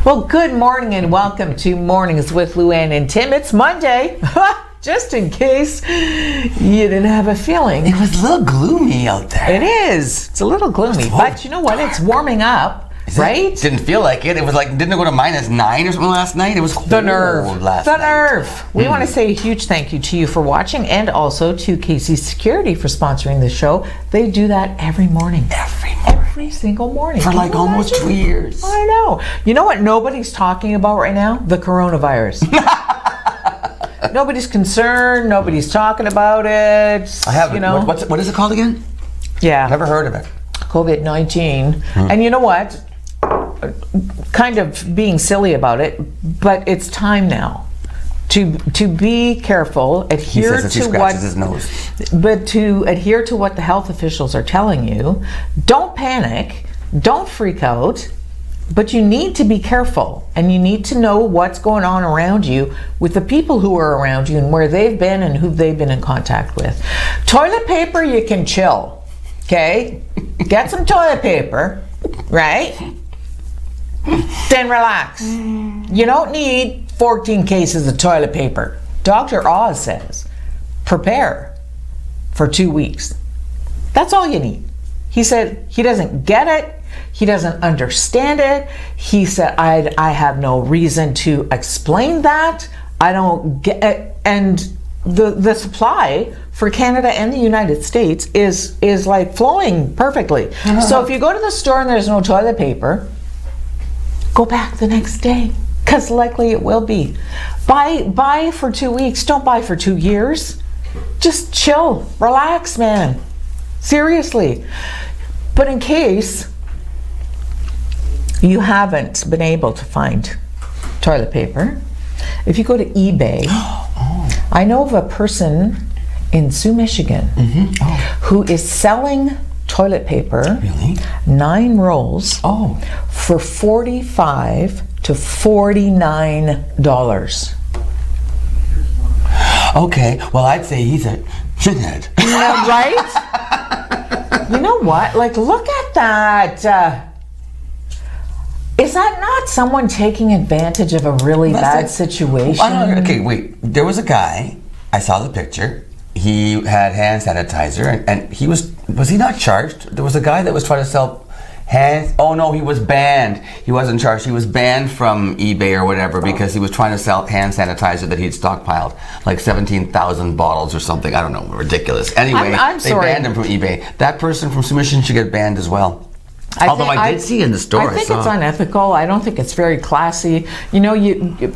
Well, good morning and welcome to Mornings with Luann and Tim. It's Monday, just in case you didn't have a feeling. It was a little gloomy out there. It is. It's a little gloomy, but you know what? It's warming up, right? Didn't feel like it. It was like, didn't it go to -9 or something last night? It was cold The nerve. last The night. nerve. We want to say a huge thank you to you for watching and also to Casey Security for sponsoring the show. They do that every morning. Every single morning. For like almost 2 years. I know. You know what nobody's talking about right now? The coronavirus. Nobody's concerned. Nobody's talking about it. I haven't. You know, What is it called again? Yeah. Never heard of it. COVID-19. And you know what? Kind of being silly about it, but it's time now to be careful, adhere he to scratches what his nose. But to adhere to what the health officials are telling you. Don't panic, don't freak out, but you need to be careful and you need to know what's going on around you with the people who are around you and where they've been and who they've been in contact with. Toilet paper, you can chill, okay? Get some toilet paper, right? Then relax. You don't need 14 cases of toilet paper. Dr. Oz says prepare for 2 weeks. That's all you need. He said he doesn't get it. He doesn't understand it. He said, I have no reason to explain that. I don't get it. And the supply for Canada and the United States is like flowing perfectly. So if you go to the store and there's no toilet paper, go back the next day, because likely it will be. Buy for 2 weeks. Don't buy for 2 years. Just chill, relax, man. Seriously. But in case you haven't been able to find toilet paper, if you go to eBay, I know of a person in Sault, Michigan, who is selling toilet paper, 9 rolls, for $45 to $49. Okay, well, I'd say he's a shithead. Right? You know what? Like, look at that. Is that not someone taking advantage of a really bad situation? Okay, wait. There was a guy, I saw the picture. He had hand sanitizer, and he was he not charged? There was a guy that was trying to sell he was banned. He wasn't charged. He was banned from eBay or whatever because he was trying to sell hand sanitizer that he'd stockpiled, like 17,000 bottles or something. I don't know, ridiculous. Anyway, they banned him from eBay. That person from Submission should get banned as well. Although I did see in the store. I think it's unethical. I don't think it's very classy. You know,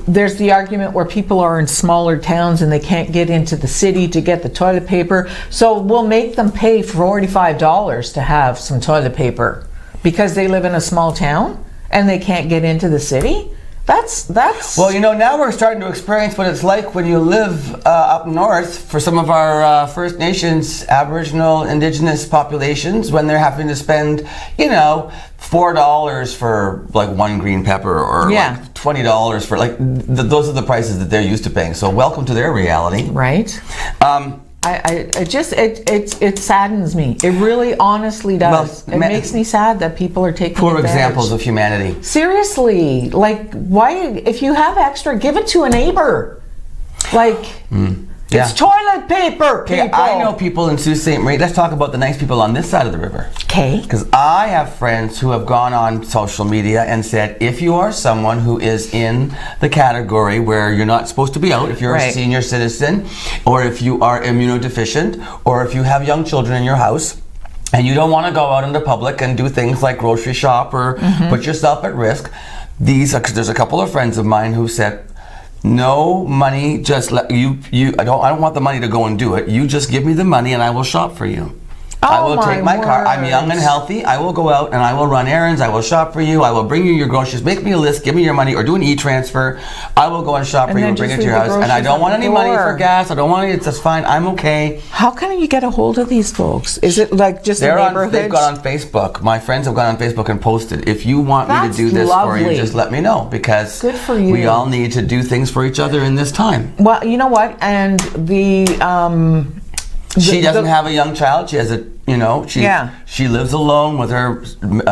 there's the argument where people are in smaller towns and they can't get into the city to get the toilet paper. So we'll make them pay $45 to have some toilet paper because they live in a small town and they can't get into the city. That's. Well, you know, now we're starting to experience what it's like when you live up north for some of our First Nations, Aboriginal, Indigenous populations when they're having to spend, you know, $4 for like 1 green pepper or like $20 for like those are the prices that they're used to paying. So welcome to their reality. Right. It saddens me. It really honestly does. Well, it makes me sad that people are taking poor advantage. Examples of humanity. Seriously, like, why, if you have extra, give it to a neighbor. Like, it's toilet paper, people. Okay, I know people in Sault Ste. Marie. Let's talk about the nice people on this side of the river. Okay. Because I have friends who have gone on social media and said, if you are someone who is in the category where you're not supposed to be out, if you're a senior citizen, or if you are immunodeficient, or if you have young children in your house, and you don't want to go out into public and do things like grocery shop or put yourself at risk, there's a couple of friends of mine who said, no money, just let you. I don't want the money to go and do it. You just give me the money and I will shop for you. I will take my car. I'm young and healthy. I will go out and I will run errands. I will shop for you. I will bring you your groceries. Make me a list. Give me your money or do an e-transfer. I will go and shop for you and bring it to your house. And I don't want any money for gas. I don't want any. It's just fine. I'm okay. How can you get a hold of these folks? Is it like just a neighborhood? They've gone on Facebook. My friends have gone on Facebook and posted. If you want me to do this for you, just let me know because good for you. We all need to do things for each other in this time. Well, you know what? And she doesn't have a young child. She has a You know, she lives alone with her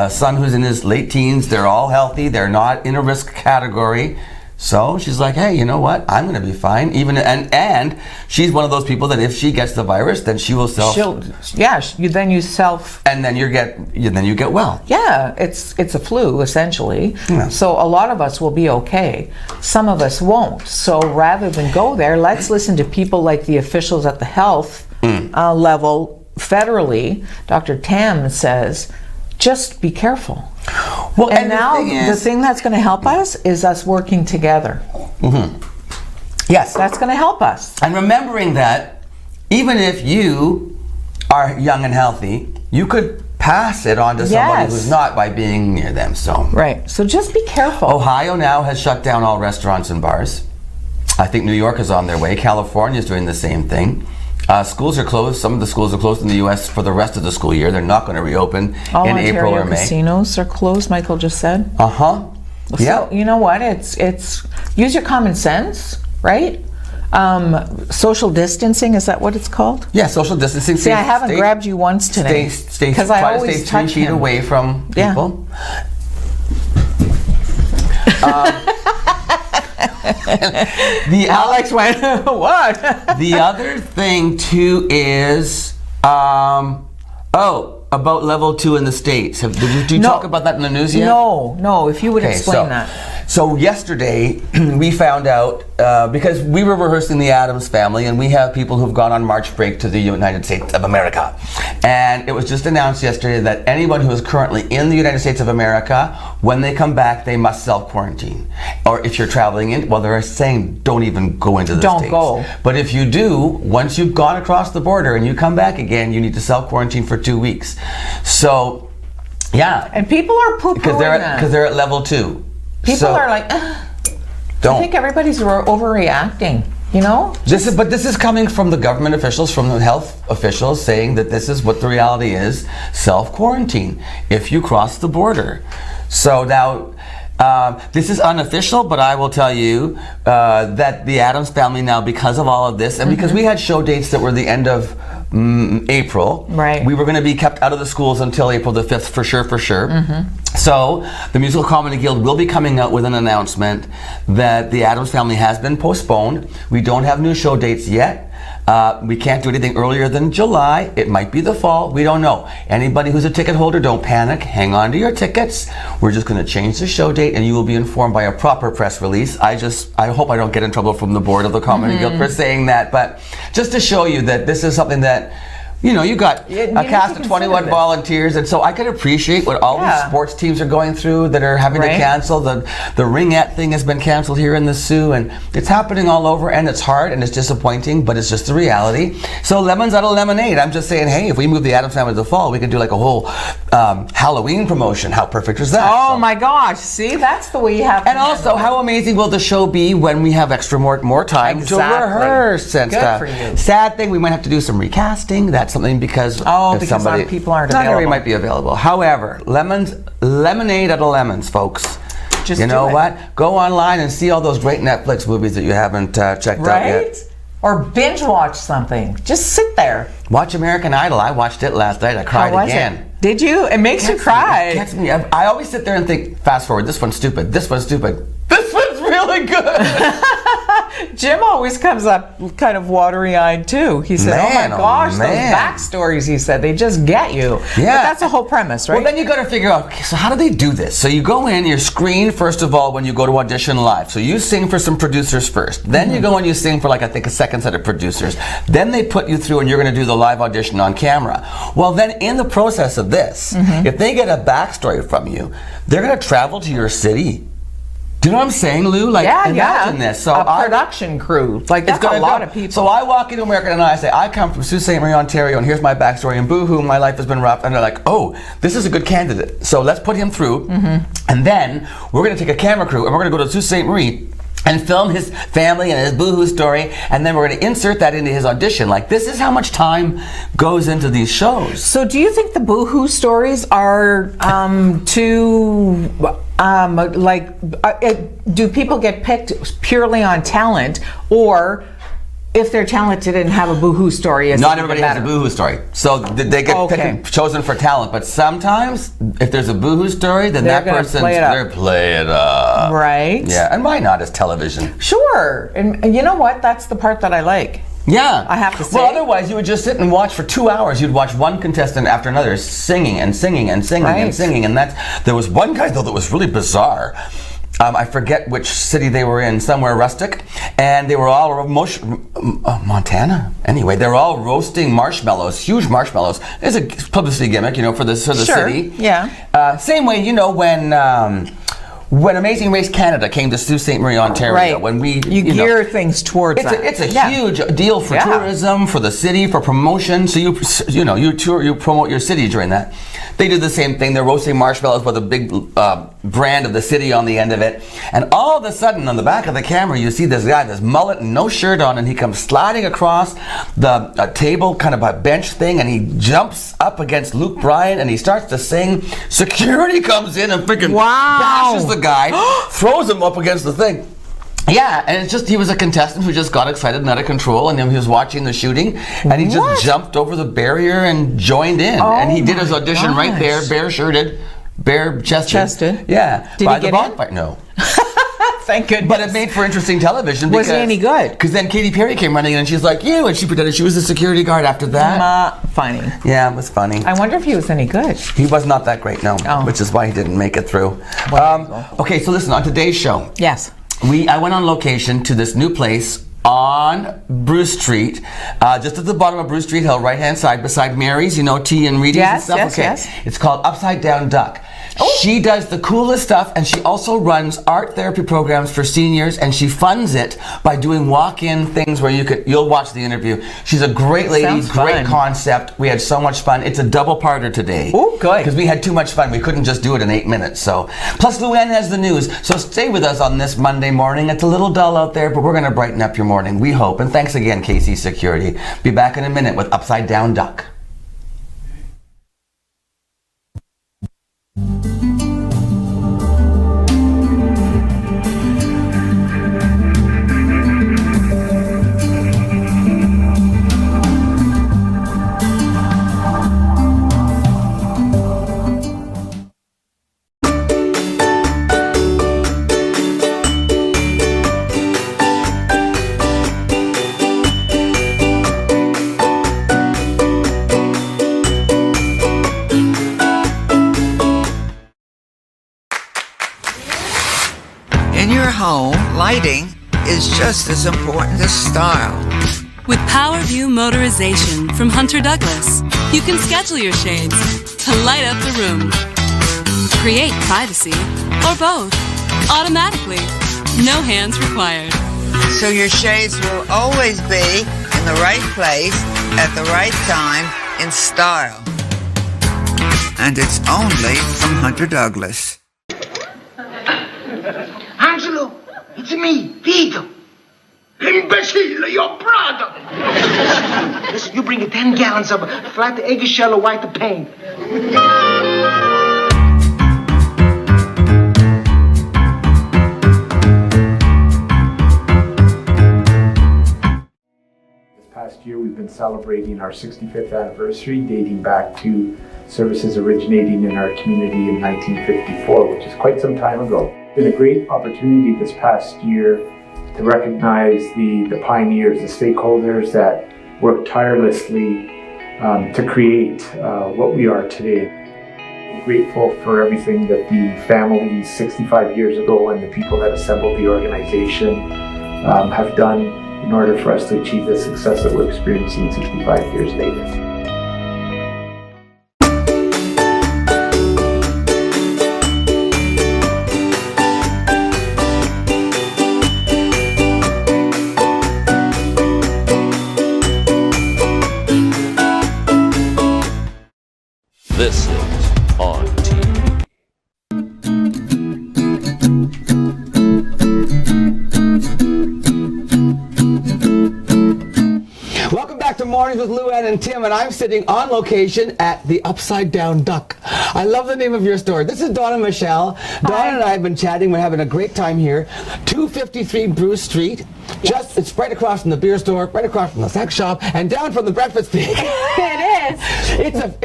son who's in his late teens. They're all healthy. They're not in a risk category. So she's like, hey, you know what? I'm going to be fine. And she's one of those people that if she gets the virus, then she will then you self. And then you get well. Yeah, it's a flu essentially. Yeah. So a lot of us will be okay. Some of us won't. So rather than go there, let's listen to people like the officials at the health level federally. Dr. Tam says, just be careful. Well, and now the thing that's going to help us is us working together. Yes. That's going to help us. And remembering that even if you are young and healthy, you could pass it on to somebody who's not by being near them. So right. So just be careful. Ohio now has shut down all restaurants and bars. I think New York is on their way. California is doing the same thing. Schools are closed. Some of the schools are closed in the U.S. for the rest of the school year. They're not going to reopen in April or May. Casinos are closed, Michael just said. So, you know what? It's use your common sense, right? Social distancing, is that what it's called? Yeah, social distancing. See, I haven't grabbed you once today. Because I always stay 3 feet away from people. Alex went, what? The other thing too is, about level 2 in the States. Did you talk about that in the news yet? No, if you would explain that. So yesterday we found out, because we were rehearsing The Addams Family, and we have people who've gone on March break to the United States of America. And it was just announced yesterday that anyone who is currently in the United States of America, when they come back, they must self-quarantine. Or if you're traveling in, well, they're saying don't even go into the States. Don't go. But if you do, once you've gone across the border and you come back again, you need to self-quarantine for 2 weeks. So, yeah. And people are poo-pooing that. Because they're at level 2. People are like, don't. I think everybody's overreacting, you know? This is coming from the government officials, from the health officials, saying that this is what the reality is: self-quarantine if you cross the border. So now, this is unofficial, but I will tell you that the Addams Family now, because of all of this, and because we had show dates that were the end of April, right? We were going to be kept out of the schools until April the 5th, for sure. So the Musical Comedy Guild will be coming out with an announcement that the Addams Family has been postponed. We don't have new show dates yet. We can't do anything earlier than July. It might be the fall. We don't know. Anybody who's a ticket holder, don't panic. Hang on to your tickets. We're just going to change the show date, and you will be informed by a proper press release. I hope I don't get in trouble from the board of the Comedy Guild for saying that, but just to show you that this is something that, you know, you got a cast of 21 volunteers, and so I could appreciate what all these sports teams are going through that are having to cancel. The ringette thing has been canceled here in the Sioux, and it's happening all over, and it's hard and it's disappointing, but it's just the reality. So lemons out of lemonade. I'm just saying, hey, if we move the Addams Family to the fall, we can do like a whole Halloween promotion. How perfect is that? Oh my gosh, see, that's the way you have to. And also, how amazing will the show be when we have extra more time to rehearse and stuff? Good for you. Sad thing, we might have to do some recasting. That's something because somebody, people aren't not available. everybody might be available. However, lemonade out of lemons, folks. Just you know what? Go online and see all those great Netflix movies that you haven't checked out yet. Or binge watch something. Just sit there. Watch American Idol. I watched it last night. I cried again. Did you? It makes you cry. It gets me. I always sit there and think, fast forward, this one's stupid, this one's stupid. This one's really good. Jim always comes up kind of watery-eyed too. He said, oh my gosh, those backstories, he said, they just get you. Yeah. But that's the whole premise, right? Well, then you got to figure out, okay, so how do they do this? So you go in, you're screened first of all when you go to audition live. So you sing for some producers first. Then you go and you sing for like, I think, a second set of producers. Then they put you through and you're going to do the live audition on camera. Well, then in the process of this, if they get a backstory from you, they're going to travel to your city. Do you know what I'm saying, Lou? Like, imagine this. So a production crew. Like, that's a lot of people. So I walk into American and I say, I come from Sault Ste. Marie, Ontario, and here's my backstory, and boo-hoo, my life has been rough. And they're like, oh, this is a good candidate. So let's put him through. And then we're going to take a camera crew, and we're going to go to Sault Ste. Marie and film his family and his boo-hoo story, and then we're going to insert that into his audition. Like, this is how much time goes into these shows. So do you think the boo-hoo stories are too... do people get picked purely on talent, or if they're talented and have a boo-hoo story, not everybody has a boo-hoo story, so they get chosen for talent. But sometimes, if there's a boo-hoo story, then that person's they're play it up, right? Yeah, and why not as television? Sure, and you know what? That's the part that I like. Yeah, I have to say. Well, otherwise you would just sit and watch for 2 hours. You'd watch one contestant after another singing and singing and singing and singing, and there was one guy though that was really bizarre. I forget which city they were in, somewhere rustic, and they were all Montana. Anyway, they were all roasting marshmallows, huge marshmallows. It's a publicity gimmick, for the city. Yeah. Same way, when Amazing Race Canada came to Sault Ste. Marie, Ontario, when you gear things towards that. It's a huge deal for tourism, for the city, for promotion. So you promote your city during that. They do the same thing. They're roasting marshmallows with a big brand of the city on the end of it. And all of a sudden, on the back of the camera, you see this guy, this mullet and no shirt on, and he comes sliding across the table, kind of a bench thing, and he jumps up against Luke Bryan, and he starts to sing. Security comes in and freaking bashes the guy, throws him up against the thing. Yeah, and it's just, he was a contestant who just got excited and out of control, and then he was watching the shooting, and he just jumped over the barrier and joined in. And he did his audition right there, bare-shirted, bare-chested. Yeah. Did he get in? No. Thank goodness. But it made for interesting television. Was it any good? Because then Katy Perry came running in, and she's like, and she pretended she was the security guard after that. Funny. Yeah, it was funny. I wonder if he was any good. He was not that great, no, which is why he didn't make it through. Okay, so listen, on today's show. Yes. I went on location to this new place on Bruce Street, just at the bottom of Bruce Street Hill, right-hand side, beside Mary's, tea and Reedy's and stuff. Yes. It's called Upside Down Duck. She does the coolest stuff, and she also runs art therapy programs for seniors, and she funds it by doing walk-in things where you'll watch the interview. She's a great lady, great concept. We had so much fun. It's a double-parter today. Oh, good. Because we had too much fun. We couldn't just do it in 8 minutes. Plus Luann has the news. So stay with us on this Monday morning. It's a little dull out there, but we're going to brighten up your morning, we hope. And thanks again, KC Security. Be back in a minute with Upside Down Duck. Lighting is just as important as style. With PowerView Motorization from Hunter Douglas, you can schedule your shades to light up the room, create privacy, or both, automatically. No hands required. So your shades will always be in the right place at the right time in style. And it's only from Hunter Douglas. Angelo! It's me, Vito. Imbecile, your brother. Listen, you bring 10 gallons of flat eggshell or white paint. This past year, we've been celebrating our 65th anniversary, dating back to services originating in our community in 1954, which is quite some time ago. It's been a great opportunity this past year to recognize the pioneers, the stakeholders that worked tirelessly to create what we are today. I'm grateful for everything that the families 65 years ago and the people that assembled the organization have done in order for us to achieve the success that we're experiencing 65 years later. This is ONNtv. Welcome back to Mornings with Lou Ann and Tim, and I'm sitting on location at the Upside Down Duck. I love the name of your store. This is Donna Michelle. Donna and I have been chatting. We're having a great time here. 253 Bruce Street. Just it's right across from the beer store, right across from the sex shop, and down from the breakfast pig. It is.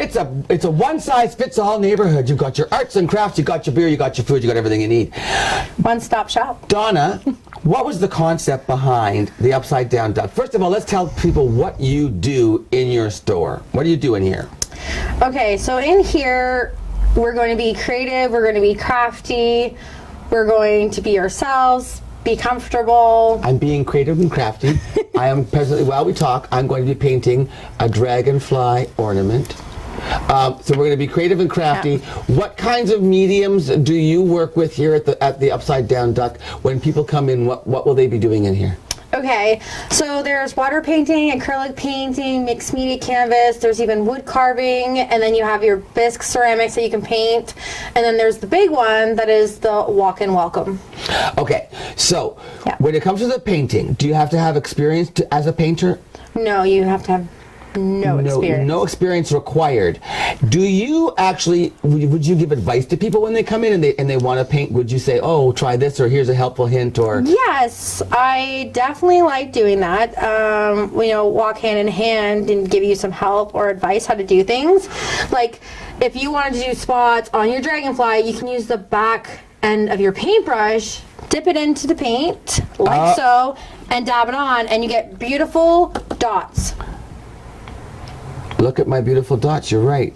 It's a one size fits all neighborhood. You've got your arts and crafts, you got your beer, you got your food, you got everything you need. One-stop shop. Donna, what was the concept behind the Upside Down Duck? First of all, let's tell people what you do in your store. What do you do in here? Okay, so in here, we're going to be creative, we're going to be crafty, we're going to be ourselves, be comfortable. I'm being creative and crafty. I am presently, while we talk, I'm going to be painting a dragonfly ornament. So we're going to be creative and crafty. Yeah. What kinds of mediums do you work with here at the Upside Down Duck? When people come in, what will they be doing in here? Okay, so there's water painting, acrylic painting, mixed media canvas, there's even wood carving, and then you have your bisque ceramics that you can paint, and then there's the big one that is the walk-in welcome. Okay, so Yeah. when it comes to the painting, do you have to have experience as a painter? No, you have to have no experience. No experience required. Do you actually, would you give advice to people when they come in and they want to paint? Would you say, oh, try this, or here's a helpful hint, or? Yes, I definitely like doing that. Walk hand in hand and give you some help or advice how to do things. Like, if you wanted to do spots on your dragonfly, you can use the back end of your paintbrush, dip it into the paint, like so, and dab it on, and you get beautiful dots. Look at my beautiful dots, you're right.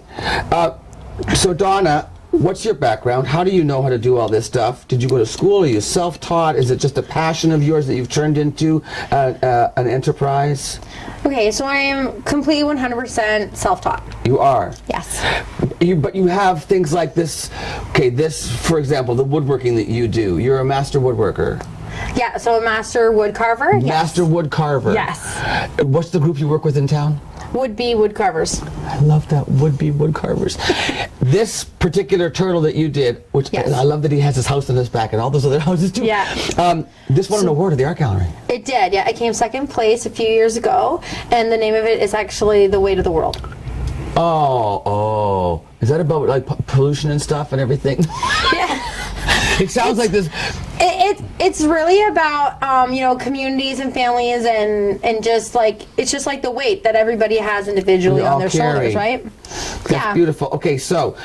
So Donna, what's your background? How do you know how to do all this stuff? Did you go to school? Are you self-taught? Is it just a passion of yours that you've turned into an enterprise? Okay, so I am completely 100% self-taught. You are? Yes. But you have things like this. Okay, this, for example, the woodworking that you do. You're a master woodworker. Yeah, so a master wood carver. Master wood carver. Yes. What's the group you work with in town? Would-be wood carvers. I love that, would-be wood carvers. This particular turtle that you did, which Yes. I love that he has his house in his back and all those other houses too. Yeah. This won an award at the Art Gallery. It did, yeah. It came second place a few years ago, and the name of it is actually The Weight of the World. Oh. Is that about like pollution and stuff and everything? Yeah. It sounds like this. It's really about communities and families and just like it's just like the weight that everybody has individually on their shoulders, right? That's beautiful. Okay, so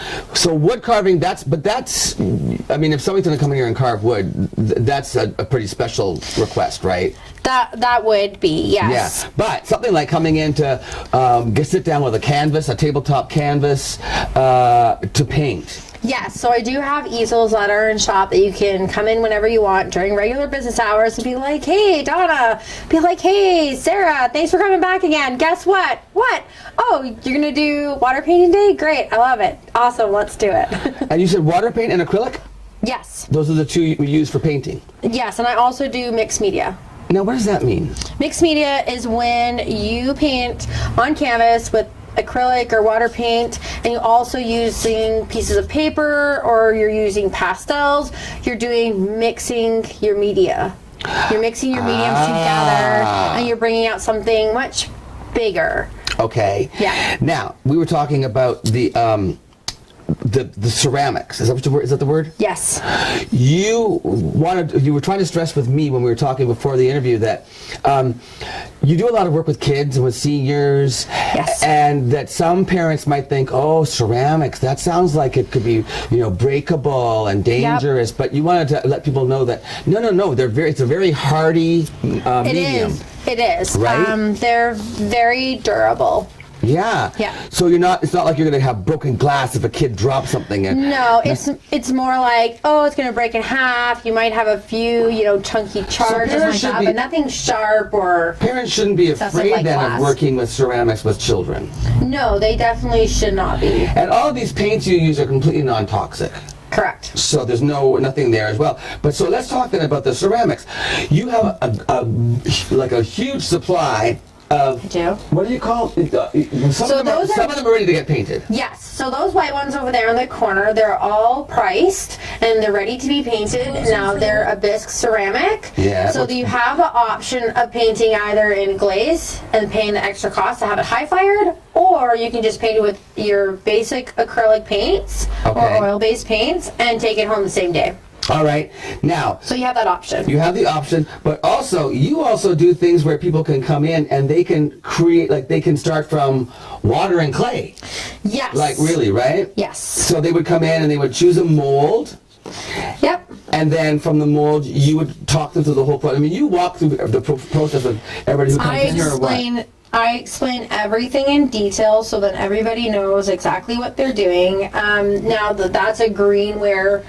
wood carving. That's I mean, if somebody's going to come in here and carve wood, that's a pretty special request, right? That would be, yes. Yeah, but something like coming in to sit down with a canvas, a tabletop canvas, to paint. Yes, so I do have easels that are in shop that you can come in whenever you want during regular business hours and be like, hey, Donna, be like, hey, Sarah, thanks for coming back again. Guess what? What? Oh, you're going to do water painting day? Great, I love it. Awesome, let's do it. And you said water paint and acrylic? Yes. Those are the two you use for painting? Yes, and I also do mixed media. Now, what does that mean? Mixed media is when you paint on canvas with acrylic or water paint, and you're also using pieces of paper or you're using pastels. You're mixing your media. You're mixing your mediums together, and you're bringing out something much bigger. Okay. Yeah. Now, we were talking about the ceramics. Is that the word? Yes. You were trying to stress with me when we were talking before the interview that you do a lot of work with kids and with seniors. Yes. And that some parents might think, oh, ceramics, that sounds like it could be, breakable and dangerous. Yep. But you wanted to let people know that no, it's a very hardy medium. It is. Right? They're very durable. Yeah. Yeah. So it's not like you're going to have broken glass if a kid drops something in. No, it's more like, it's going to break in half. You might have a few, chunky charges like that, but nothing sharp or... Parents shouldn't be afraid like then glass. of working with ceramics with children. No, they definitely should not be. And all of these paints you use are completely non-toxic. Correct. So there's nothing there as well. But so let's talk then about the ceramics. You have a huge supply do. What do you call it? Some of them are ready to get painted. Yes. So those white ones over there in the corner, they're all priced and they're ready to be painted. Now they're a bisque ceramic. Yeah. So you have the option of painting either in glaze and paying the extra cost to have it high fired, or you can just paint it with your basic acrylic paints or oil-based paints and take it home the same day. All right. Now, so you have that option. You have the option, but also you also do things where people can come in and they can create, like they can start from water and clay. Yes. Like really, right? Yes. So they would come in and they would choose a mold. Yep. And then from the mold, you would talk them through the whole process. I mean, you walk through the process of everybody who comes in here or what? I explain everything in detail so that everybody knows exactly what they're doing. Now that's a greenware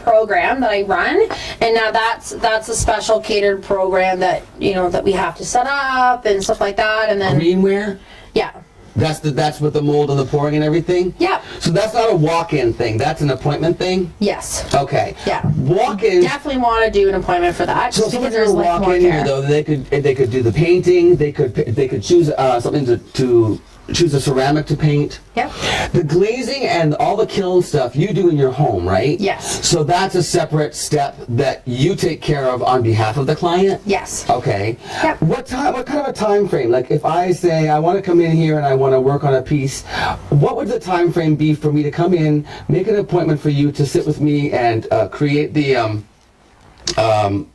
program that I run, and now that's a special catered program that that we have to set up and stuff like that. And then greenware. Yeah. That's with the mold and the pouring and everything? Yeah. So that's not a walk-in thing. That's an appointment thing? Yes. Okay. Yeah. Walk-in. Definitely want to do an appointment for that. So someone who walk in here though, they could do the painting. They could choose something to choose a ceramic to paint. Yep. The glazing and all the kiln stuff you do in your home, right? Yes. So that's a separate step that you take care of on behalf of the client? Yes. Okay. Yep. What kind of a time frame? Like if I say I want to come in here and I want to work on a piece, what would the time frame be for me to come in, make an appointment for you to sit with me and create the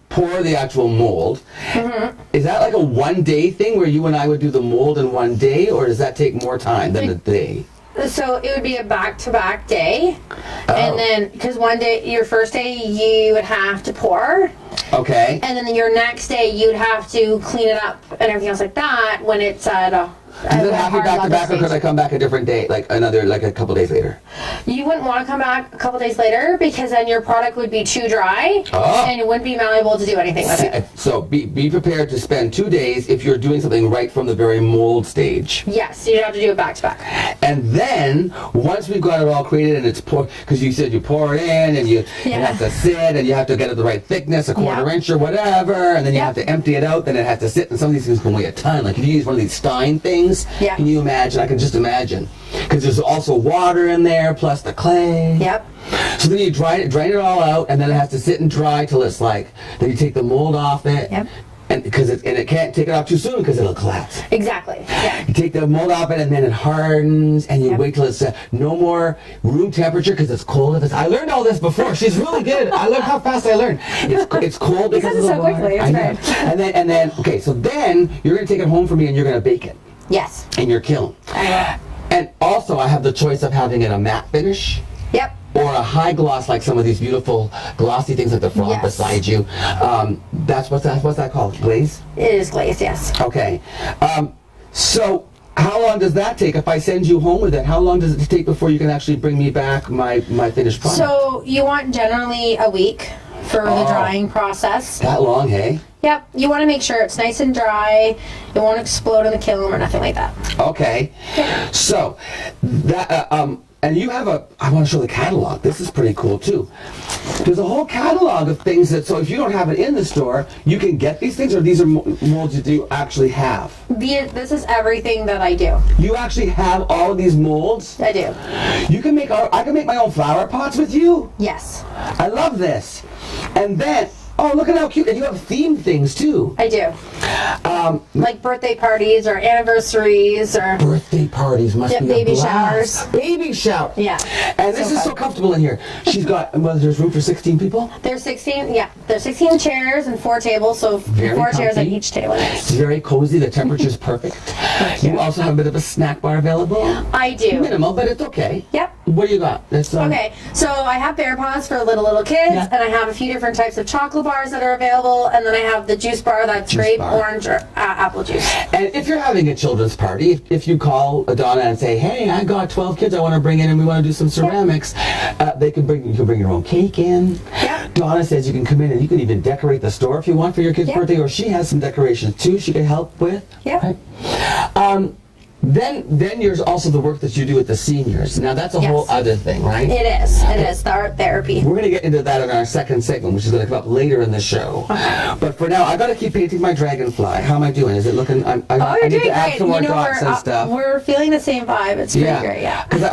pour the actual mold? Mm-hmm. Is that like a one-day thing where you and I would do the mold in one day, or does that take more time than a day? So it would be a back-to-back day, and then because one day, your first day, you would have to pour. Okay. And then your next day, you'd have to clean it up and everything else like that when it's at a Does it have to be back-to-back, or could I come back a different day, like a couple days later? You wouldn't want to come back a couple days later because then your product would be too dry and it wouldn't be malleable to do anything with it. So be prepared to spend 2 days if you're doing something right from the very mold stage. Yes, you'd have to do it back-to-back. And then, once we've got it all created and it's poured, because you said you pour it in and you have to sit and you have to get it the right thickness, a quarter inch or whatever, and then you have to empty it out, then it has to sit, and some of these things can weigh a ton. Like if you use one of these Stein things, can you imagine? I can just imagine. Because there's also water in there, plus the clay. Yep. So then you drain it all out, and then it has to sit and dry till it's like, then you take the mold off it. Yep. And because it can't take it off too soon because it'll collapse. Exactly. Yeah. You take the mold off it and then it hardens, and you wait till it's no more room temperature because it's cold. I learned all this before. She's really good. I learned how fast I learned. It's cold because of the so water. quickly. It's great. And then okay, so then you're gonna take it home for me and you're gonna bake it. Yes. In your kiln. I will. And also I have the choice of having it a matte finish. Yep. Or a high gloss, like some of these beautiful glossy things like the frog beside you. What's that called? Glaze? It is glaze, yes. Okay. So how long does that take? If I send you home with it, how long does it take before you can actually bring me back my finished product? So you want generally a week for the drying process. That long, hey? Yep. You want to make sure it's nice and dry. It won't explode in the kiln or nothing like that. Okay. Yeah. So that and you have I want to show the catalog. This is pretty cool too. There's a whole catalog of things so if you don't have it in the store, you can get these things, or these are molds that you actually have? This is everything that I do. You actually have all of these molds? I do. You can I can make my own flower pots with you? Yes. I love this. And then, oh, look at how cute. And you have themed things too. I do. Like birthday parties or anniversaries or... Birthday parties must be baby a blast. showers. Baby shower. Yeah. And this is so comfortable in here. She's got, there's room for 16 people? There's 16, there's 16 chairs and 4 tables, so Very 4 comfy. chairs at each table. It's very cozy. The temperature's perfect. You also have a bit of a snack bar available? I do. Minimal, but it's okay. Yep. What do you got? Okay, so I have bear paws for little kids, and I have a few different types of chocolate bars that are available, and then I have the juice bar that's grape, orange, or apple juice. And if you're having a children's party, if you call Donna and say, hey, I got 12 kids I want to bring in and we want to do some ceramics, you can bring your own cake in. Yep. Donna says you can come in and you can even decorate the store if you want for your kid's birthday, or she has some decorations too she can help with. Yep. Right? Then there's also the work that you do with the seniors. Now that's a whole other thing, right? It is. It is the art therapy. We're going to get into that in our second segment, which is going to come up later in the show. Okay. But for now, I got to keep painting my dragonfly. How am I doing? Is it looking? I need to add some more dots and stuff. We're feeling the same vibe. It's pretty great. Yeah. Because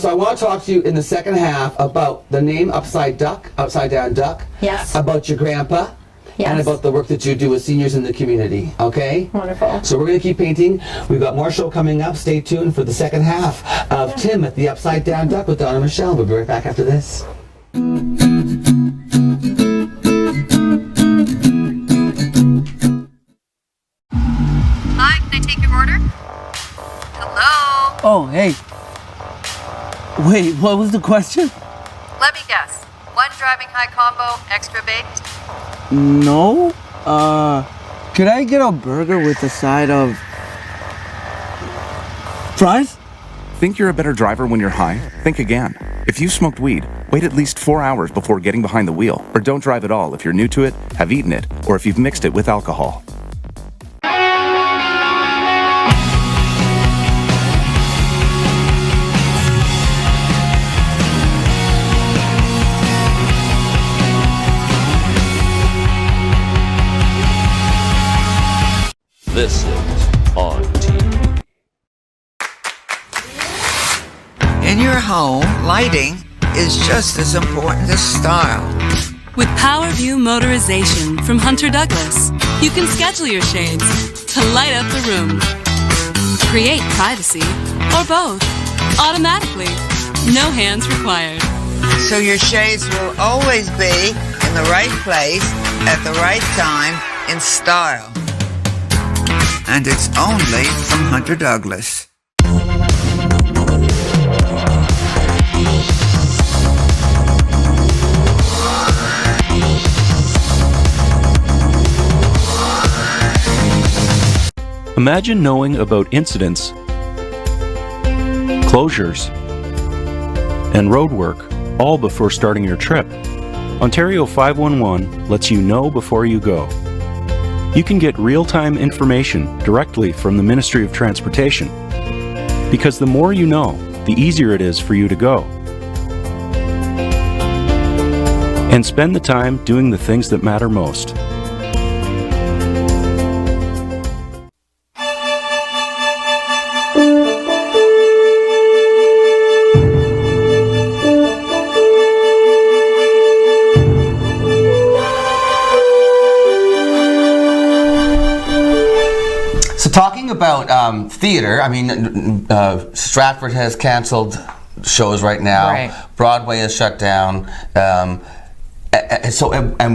I want to talk to you in the second half about the name Upside Down Duck. Yes. About your grandpa. Yes. And about the work that you do with seniors in the community, okay? Wonderful. So we're going to keep painting. We've got more show coming up. Stay tuned for the second half of Tim at the Upside Down Duck with Donna Michelle. We'll be right back after this. Hi, can I take your order? Hello? Oh, hey. Wait, what was the question? Let me guess. One driving high combo, extra baked? No. Could I get a burger with a side of fries? Think you're a better driver when you're high? Think again. If you smoked weed, wait at least 4 hours before getting behind the wheel, or don't drive at all if you're new to it, have eaten it, or if you've mixed it with alcohol. This is On TV. In your home, lighting is just as important as style. With PowerView Motorization from Hunter Douglas, you can schedule your shades to light up the room, create privacy, or both, automatically. No hands required. So your shades will always be in the right place at the right time in style. And it's only from Hunter Douglas. Imagine knowing about incidents, closures, and roadwork all before starting your trip. Ontario 511 lets you know before you go. You can get real-time information directly from the Ministry of Transportation. Because the more you know, the easier it is for you to go. And spend the time doing the things that matter most. Talking about theater, I mean, Stratford has canceled shows right now. Right. Broadway is shut down. And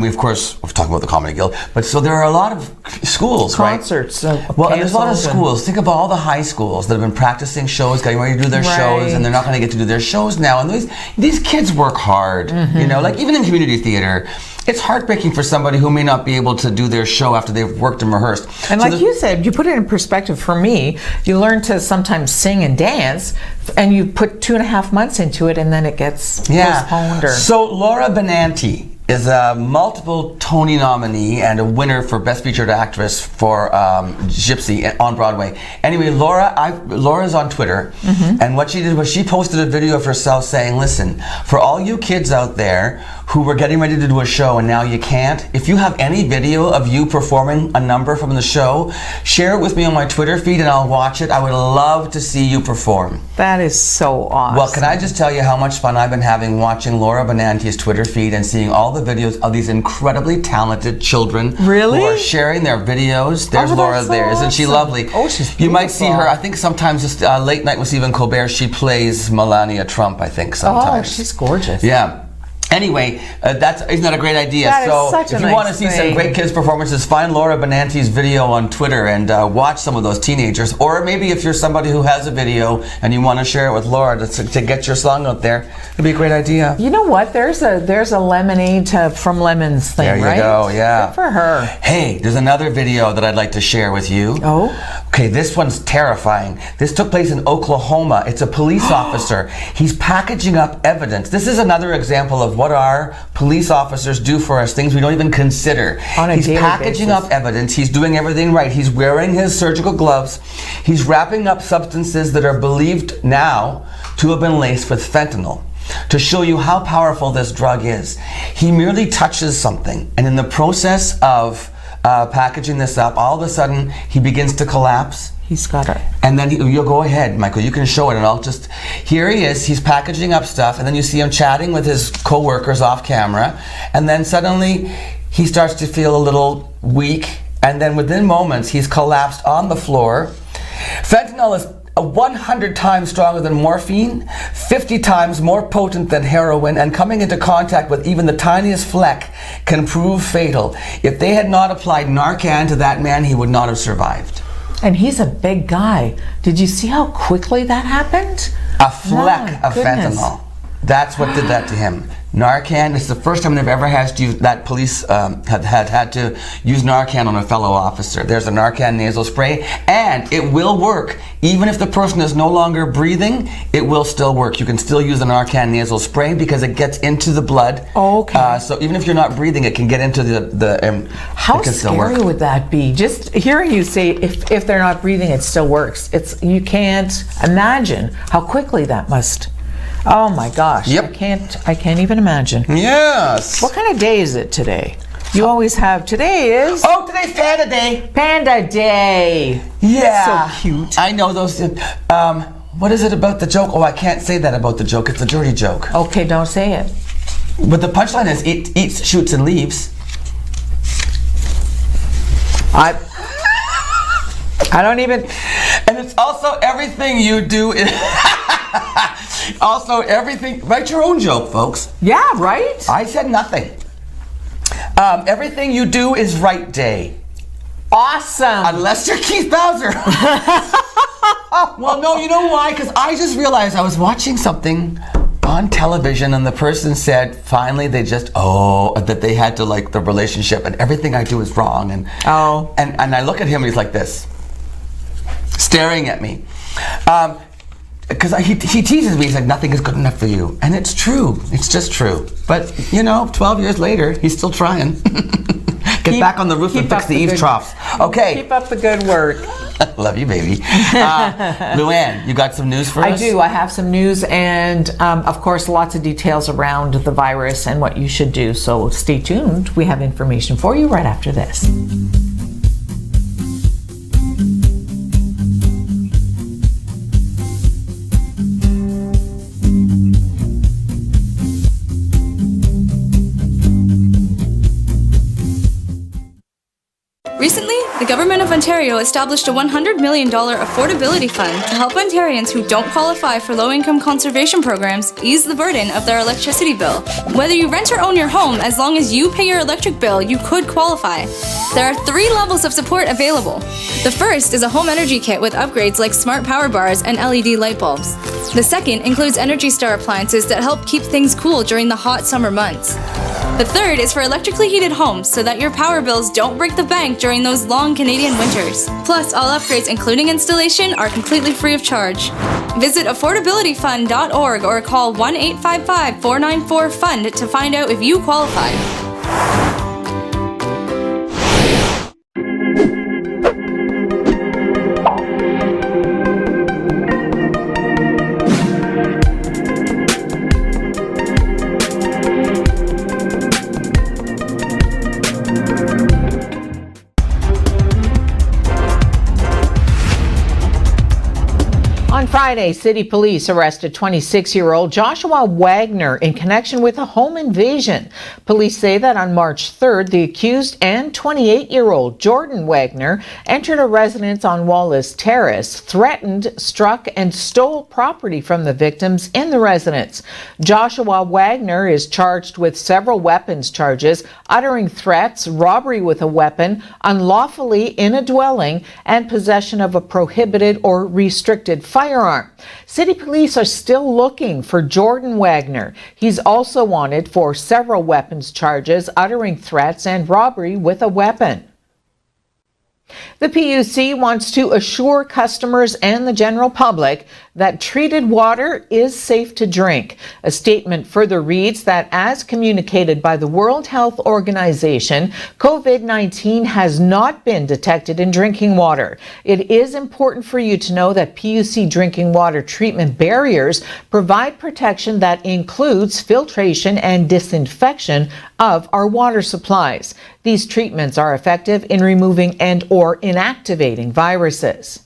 we, of course, we're talking about the Comedy Guild, but so there are a lot of schools, concerts, right? Well, and there's a lot of schools. Think of all the high schools that have been practicing shows, getting ready to do their shows, and they're not going to get to do their shows now. And these kids work hard, you know, like even in community theater. It's heartbreaking for somebody who may not be able to do their show after they've worked and rehearsed. And so like you said, you put it in perspective for me, you learn to sometimes sing and dance, and you put 2.5 months into it, and then it gets postponed. So Laura Benanti is a multiple Tony nominee and a winner for Best Featured Actress for Gypsy on Broadway. Anyway, Laura's on Twitter, and what she did was she posted a video of herself saying, listen, for all you kids out there who were getting ready to do a show and now you can't, if you have any video of you performing a number from the show, share it with me on my Twitter feed and I'll watch it. I would love to see you perform. That is so awesome. Well, can I just tell you how much fun I've been having watching Laura Benanti's Twitter feed and seeing all the videos of these incredibly talented children who are sharing their videos. There's Laura there. Isn't she lovely? Oh, she's beautiful. You might see her, I think sometimes just Late Night with Stephen Colbert, she plays Melania Trump, I think sometimes. Oh, she's gorgeous. Yeah. Anyway, isn't that a great idea? That is such a if you want to see some great kids performances, find Laura Benanti's video on Twitter and watch some of those teenagers. Or maybe if you're somebody who has a video and you want to share it with Laura to get your song out there, it'd be a great idea. You know what? There's a lemonade from Lemons thing, right? There you go, yeah. Good for her. Hey, there's another video that I'd like to share with you. Oh? Okay, this one's terrifying. This took place in Oklahoma. It's a police officer. He's packaging up evidence. This is another example of what what our police officers do for us, things we don't even consider. He's packaging up evidence. He's doing everything right. He's wearing his surgical gloves. He's wrapping up substances that are believed now to have been laced with fentanyl, to show you how powerful this drug is. He merely touches something, and in the process of packaging this up, all of a sudden he begins to collapse. He's got it. And then you'll go ahead, Michael, you can show it, and I'll just, here he is, he's packaging up stuff, and then you see him chatting with his co-workers off camera, and then suddenly he starts to feel a little weak, and then within moments he's collapsed on the floor. Fentanyl is 100 times stronger than morphine, 50 times more potent than heroin, and coming into contact with even the tiniest fleck can prove fatal. If they had not applied Narcan to that man, he would not have survived. And he's a big guy. Did you see how quickly that happened? A fleck of fentanyl. That's what did that to him. Narcan, it's the first time they've ever had to use, that police had to use Narcan on a fellow officer. There's a Narcan nasal spray, and it will work. Even if the person is no longer breathing, it will still work. You can still use the Narcan nasal spray because it gets into the blood. Okay. So even if you're not breathing, it can get into the how scary would that be? Just hearing you say if they're not breathing, it still works. You can't imagine how quickly that must. Oh my gosh. Yep. I can't even imagine. Yes. What kind of day is it today? You always have, today is... Oh, today's Panda Day. Panda Day. Yeah. So cute. I know those, what is it about the joke? Oh, I can't say that about the joke. It's a dirty joke. Okay, don't say it. But the punchline is eats, shoots, and leaves. I don't even... And it's also everything you do is... Also, everything... Write your own joke, folks. Yeah, right? I said nothing. Everything you do is right day. Awesome. Unless you're Keith Bowser. Well, no, you know why? Because I just realized I was watching something on television, and the person said, finally, they just, that they had to, like, the relationship, and everything I do is wrong. And I look at him, and he's like this, staring at me. Because he teases me, he's like, nothing is good enough for you. And it's true. It's just true. But, 12 years later, he's still trying. Get back on the roof and fix the eaves troughs. Okay. Keep up the good work. Love you, baby. Luann, you got some news for us? I do. I have some news and, of course, lots of details around the virus and what you should do. So stay tuned. We have information for you right after this. Recently, the Government of Ontario established a $100 million affordability fund to help Ontarians who don't qualify for low-income conservation programs ease the burden of their electricity bill. Whether you rent or own your home, as long as you pay your electric bill, you could qualify. There are 3 levels of support available. The first is a home energy kit with upgrades like smart power bars and LED light bulbs. The second includes Energy Star appliances that help keep things cool during the hot summer months. The third is for electrically heated homes so that your power bills don't break the bank during those long Canadian winters. Plus, all upgrades, including installation, are completely free of charge. Visit affordabilityfund.org or call 1-855-494-FUND to find out if you qualify. On Friday, City Police arrested 26-year-old Joshua Wagner in connection with a home invasion. Police say that on March 3rd, the accused and 28-year-old Jordan Wagner entered a residence on Wallace Terrace, threatened, struck, and stole property from the victims in the residence. Joshua Wagner is charged with several weapons charges, uttering threats, robbery with a weapon, unlawfully in a dwelling, and possession of a prohibited or restricted firearm. City Police are still looking for Jordan Wagner. He's also wanted for several weapons charges, uttering threats, and robbery with a weapon. The PUC wants to assure customers and the general public that treated water is safe to drink. A statement further reads that as communicated by the World Health Organization, COVID-19 has not been detected in drinking water. It is important for you to know that PUC drinking water treatment barriers provide protection that includes filtration and disinfection of our water supplies. These treatments are effective in removing and/or inactivating viruses.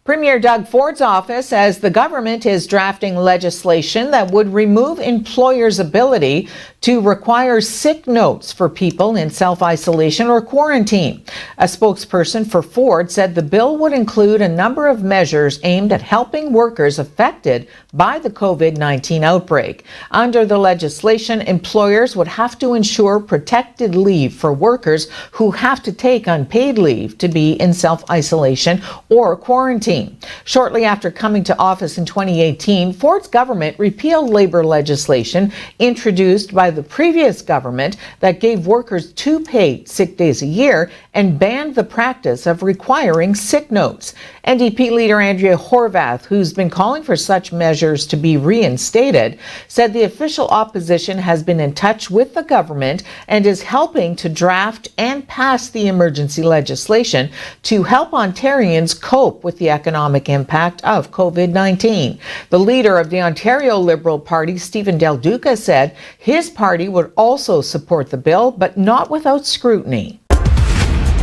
Premier Doug Ford's office says the government is drafting legislation that would remove employers' ability to require sick notes for people in self-isolation or quarantine. A spokesperson for Ford said the bill would include a number of measures aimed at helping workers affected by the COVID-19 outbreak. Under the legislation, employers would have to ensure protected leave for workers who have to take unpaid leave to be in self-isolation or quarantine. Shortly after coming to office in 2018, Ford's government repealed labor legislation introduced by the previous government that gave workers 2 paid sick days a year and banned the practice of requiring sick notes. NDP leader Andrea Horwath, who's been calling for such measures to be reinstated, said the official opposition has been in touch with the government and is helping to draft and pass the emergency legislation to help Ontarians cope with the economic impact of COVID-19. The leader of the Ontario Liberal Party, Stephen Del Duca, said his party would also support the bill, but not without scrutiny.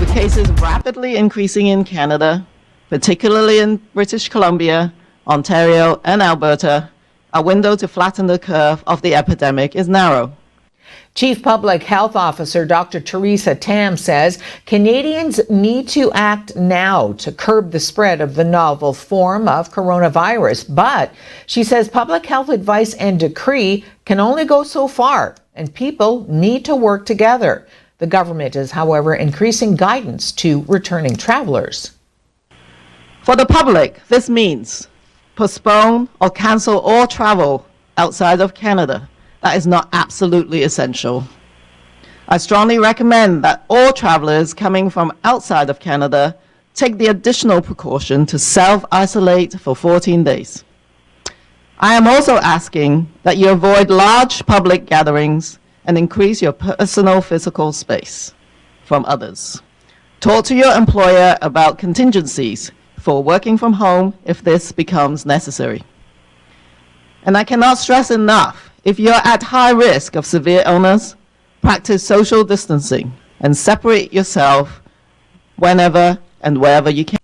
With cases rapidly increasing in Canada, particularly in British Columbia, Ontario, and Alberta, a window to flatten the curve of the epidemic is narrow. Chief Public Health Officer Dr. Theresa Tam says Canadians need to act now to curb the spread of the novel form of coronavirus. But she says public health advice and decree can only go so far, and people need to work together. The government is, however, increasing guidance to returning travelers. For the public, this means postpone or cancel all travel outside of Canada that is not absolutely essential. I strongly recommend that all travelers coming from outside of Canada take the additional precaution to self-isolate for 14 days. I am also asking that you avoid large public gatherings and increase your personal physical space from others. Talk to your employer about contingencies for working from home if this becomes necessary. And I cannot stress enough, if you're at high risk of severe illness, practice social distancing and separate yourself whenever and wherever you can.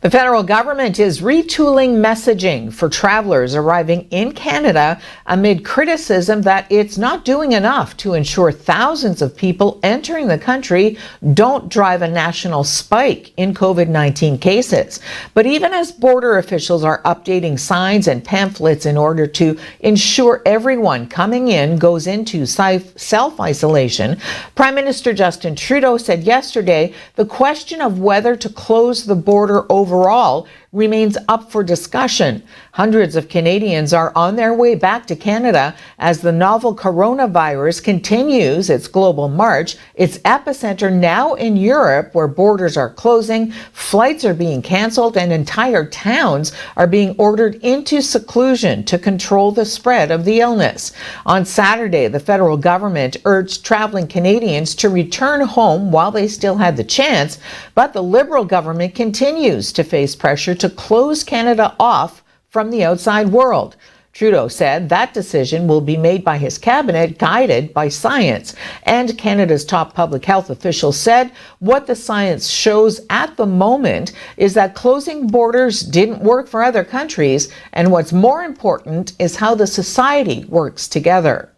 The federal government is retooling messaging for travelers arriving in Canada amid criticism that it's not doing enough to ensure thousands of people entering the country don't drive a national spike in COVID-19 cases. But even as border officials are updating signs and pamphlets in order to ensure everyone coming in goes into self-isolation, Prime Minister Justin Trudeau said yesterday the question of whether to close the border overall remains up for discussion. Hundreds of Canadians are on their way back to Canada as the novel coronavirus continues its global march. Its epicenter now in Europe, where borders are closing, flights are being canceled, and entire towns are being ordered into seclusion to control the spread of the illness. On Saturday, the federal government urged traveling Canadians to return home while they still had the chance, but the Liberal government continues to face pressure to close Canada off from the outside world. Trudeau said that decision will be made by his cabinet, guided by science. And Canada's top public health official said what the science shows at the moment is that closing borders didn't work for other countries, and what's more important is how the society works together.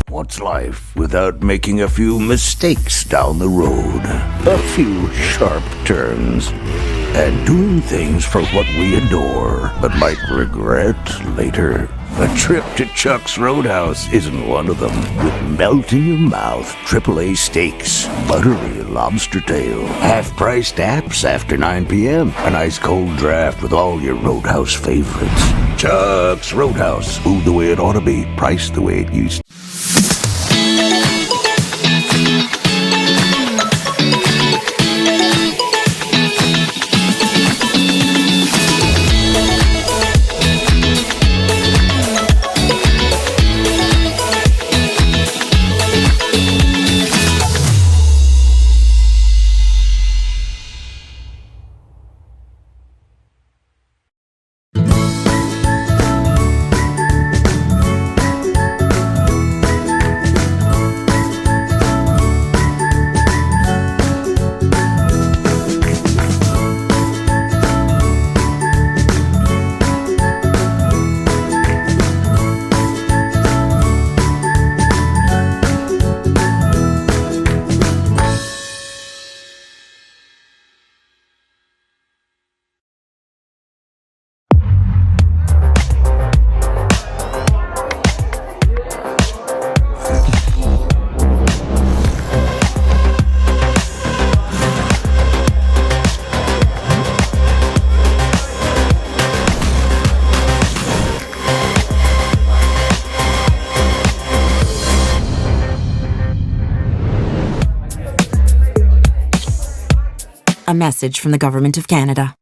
What's life without making a few mistakes down the road? A few sharp turns. And doing things for what we adore, but might regret later. A trip to Chuck's Roadhouse isn't one of them. With melt-in-your-mouth AAA steaks, buttery lobster tail, half-priced apps after 9 p.m., an ice-cold draft with all your Roadhouse favorites. Chuck's Roadhouse. Food the way it ought to be, priced the way it used to. a message from the Government of Canada.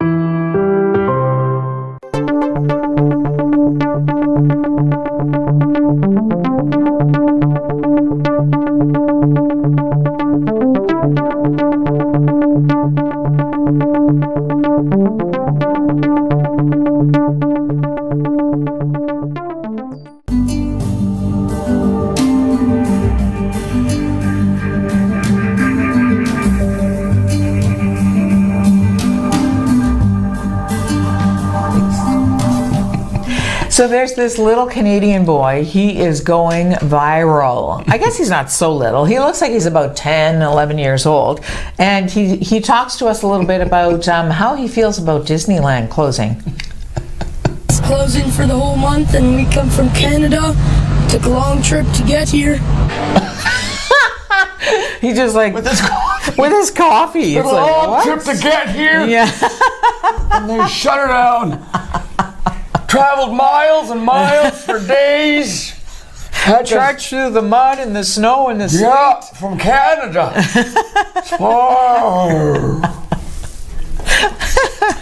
So there's this little Canadian boy. He is going viral. I guess he's not so little. He looks like he's about 10, 11 years old. And he talks to us a little bit about how he feels about Disneyland closing. It's closing for the whole month, and we come from Canada. Took a long trip to get here. He just like with his coffee. It's a long trip to get here. Yeah. And they shut her down. Traveled miles and miles for days. Trudged through the mud and the snow and the sleet. Yeah, from Canada. Far.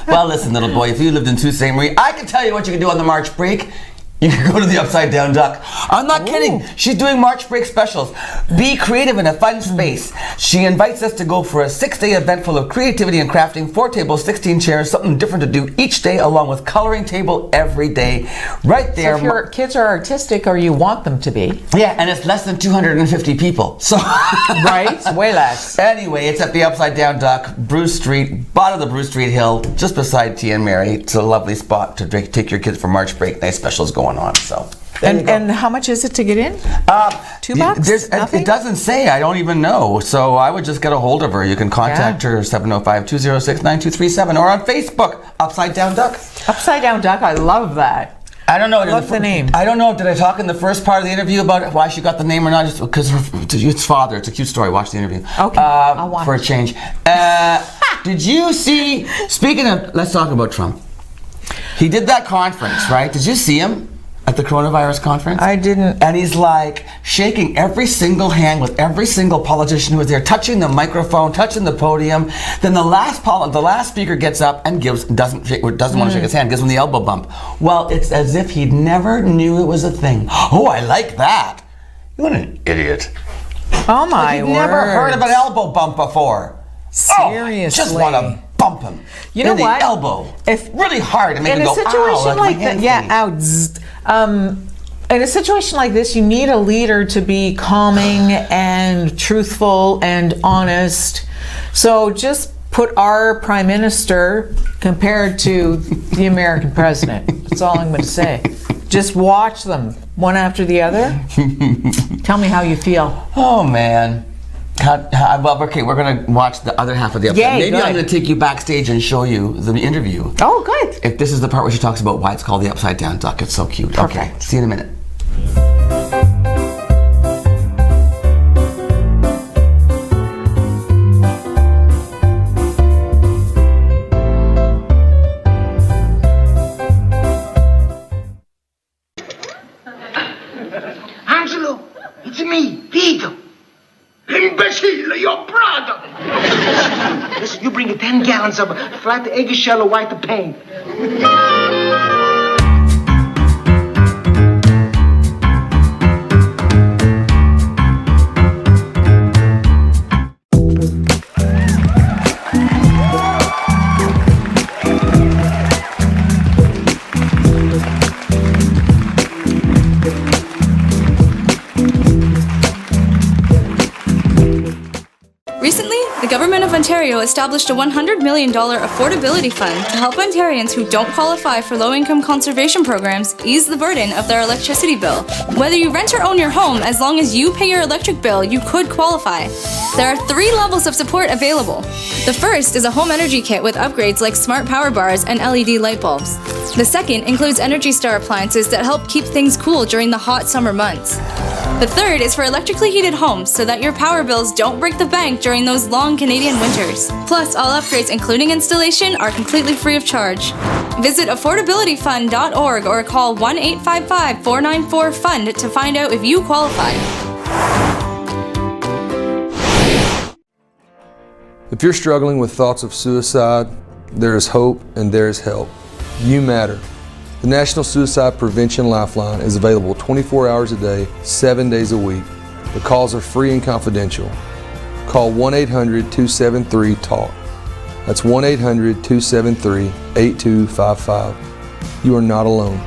Well, listen, little boy, if you lived in Sault Ste. Marie, I can tell you what you can do on the March break. You can go to the Upside Down Duck. I'm not kidding. She's doing March break specials. Be creative in a fun space. She invites us to go for a 6-day event full of creativity and crafting, 4 tables, 16 chairs, something different to do each day, along with coloring table every day. Right there. So if your kids are artistic or you want them to be. Yeah, and it's less than 250 people. So right? Way less. Anyway, it's at the Upside Down Duck, Bruce Street, bottom of the Bruce Street Hill, just beside T and Mary. It's a lovely spot to take your kids for March break. Nice specials going on. So and how much is it to get in? $2? Nothing? It doesn't say. I don't even know. So I would just get a hold of her. You can contact her 705-206-9237 or on Facebook, Upside Down Duck. Upside Down Duck. I love that. I don't know. I love the name. I don't know. Did I talk in the first part of the interview about why she got the name or not? Just because it's father. It's a cute story. Watch the interview. Okay. I'll watch for a change. Did you see? Speaking of, let's talk about Trump. He did that conference, right? Did you see him at the coronavirus conference? I didn't. And he's like shaking every single hand with every single politician who was there, touching the microphone, touching the podium. Then the last speaker gets up and doesn't want to shake his hand, gives him the elbow bump. Well, it's as if he never knew it was a thing. Oh, I like that. What an idiot. Oh my word. You've never heard of an elbow bump before. Seriously. Oh, just want to bump him. You know what? The elbow. If really hard to make him go, in a situation like that, in a situation like this, you need a leader to be calming and truthful and honest. So just put our prime minister compared to the American president. That's all I'm going to say. Just watch them one after the other. Tell me how you feel. Oh man. Well, okay, we're going to watch the other half of the episode. Yay, Maybe good. I'm going to take you backstage and show you the interview. Oh, good. If this is the part where she talks about why it's called the Upside Down Duck. It's so cute. Perfect. Okay, see you in a minute. Angelo, it's me, Vito. Imbecile, your brother! Listen, you bring 10 gallons of flat eggshell or white paint. Recently, the Government of Ontario established a $100 million affordability fund to help Ontarians who don't qualify for low-income conservation programs ease the burden of their electricity bill. Whether you rent or own your home, as long as you pay your electric bill, you could qualify. There are 3 levels of support available. The first is a home energy kit with upgrades like smart power bars and LED light bulbs. The second includes Energy Star appliances that help keep things cool during the hot summer months. The third is for electrically heated homes so that your power bills don't break the bank during those long Canadian winters. Plus, all upgrades, including installation, are completely free of charge. Visit affordabilityfund.org or call 1-855-494-FUND to find out if you qualify. If you're struggling with thoughts of suicide, there is hope and there is help. You matter. The National Suicide Prevention Lifeline is available 24 hours a day, 7 days a week. The calls are free and confidential. Call 1-800-273-TALK. That's 1-800-273-8255. You are not alone.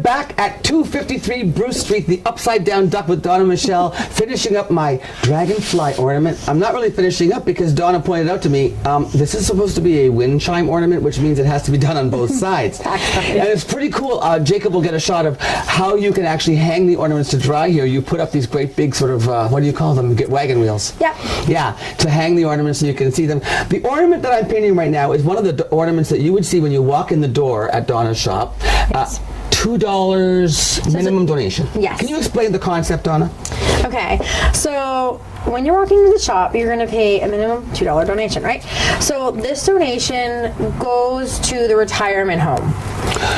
Back at 253 Bruce Street, the Upside Down Duck with Donna Michelle, finishing up my dragonfly ornament. I'm not really finishing up because Donna pointed out to me, this is supposed to be a wind chime ornament, which means it has to be done on both sides. And it's pretty cool. Jacob will get a shot of how you can actually hang the ornaments to dry here. You put up these great big sort of, what do you call them? Wagon wheels. Yep. Yeah, to hang the ornaments so you can see them. The ornament that I'm painting right now is one of the ornaments that you would see when you walk in the door at Donna's shop. Yes. $2 minimum donation. Yes. Can you explain the concept, Donna? Okay, so when you're walking into the shop, you're going to pay a minimum $2 donation, right? So this donation goes to the retirement home.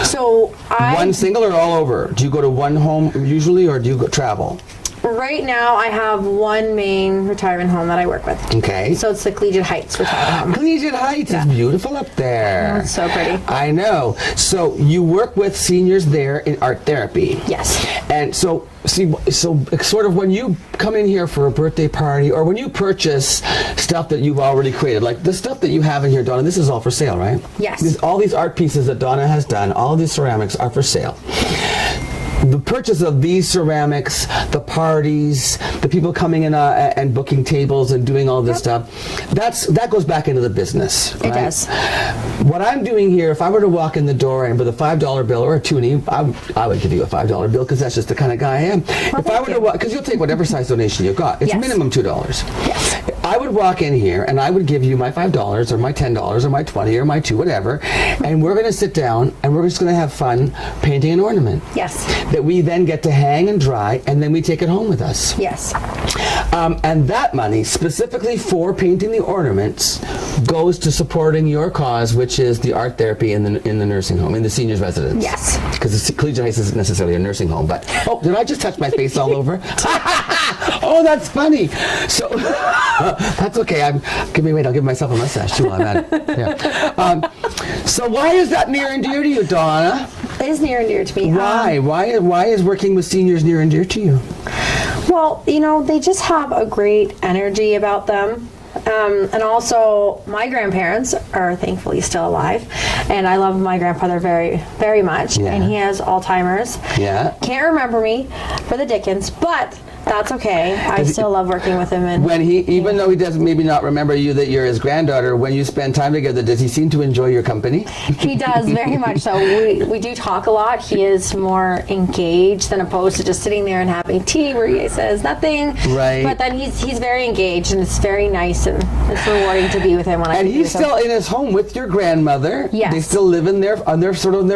So one single or all over? Do you go to one home usually, or do you go travel? Right now, I have one main retirement home that I work with. Okay. So it's the Collegiate Heights retirement home. Collegiate Heights is beautiful up there. Oh, it's so pretty. I know. So you work with seniors there in art therapy. Yes. And so sort of when you come in here for a birthday party, or when you purchase stuff that you've already created, like the stuff that you have in here, Donna, this is all for sale, right? Yes. All these art pieces that Donna has done, all of these ceramics are for sale. The purchase of these ceramics, the parties, the people coming in and booking tables and doing all this stuff, that goes back into the business. Right? It does. What I'm doing here, if I were to walk in the door and with a $5 bill or a toonie, I would give you a $5 bill because that's just the kind of guy I am. Well, if I were to walk, because you'll take whatever size donation you've got, it's minimum $2. Yes. I would walk in here and I would give you my $5 or my $10 or my $20 or my $2, whatever, and we're going to sit down and we're just going to have fun painting an ornament. Yes. That we then get to hang and dry, and then we take it home with us. Yes. And that money, specifically for painting the ornaments, goes to supporting your cause, which is the art therapy in the nursing home, in the seniors' residence. Yes. Because the Collegiate Heights isn't necessarily a nursing home, but did I just touch my face all over? Oh, that's funny. So that's okay. I'll give myself a mustache too while I'm at it. Yeah. So why is that near and dear to you, Donna? It is near and dear to me. Why? Why is working with seniors near and dear to you? Well, they just have a great energy about them. And also, my grandparents are thankfully still alive, and I love my grandfather very, very much. Yeah. And he has Alzheimer's. Yeah. Can't remember me for the dickens, but that's okay. I still love working with him. And when even though he doesn't maybe not remember you that you're his granddaughter, when you spend time together, does he seem to enjoy your company? He does, very much so. We do talk a lot. He is more engaged than opposed to just sitting there and having tea where he says nothing. Right. But then he's very engaged, and it's very nice, and it's rewarding to be with him when I. And he's still in his home with your grandmother. Yes. They still live in their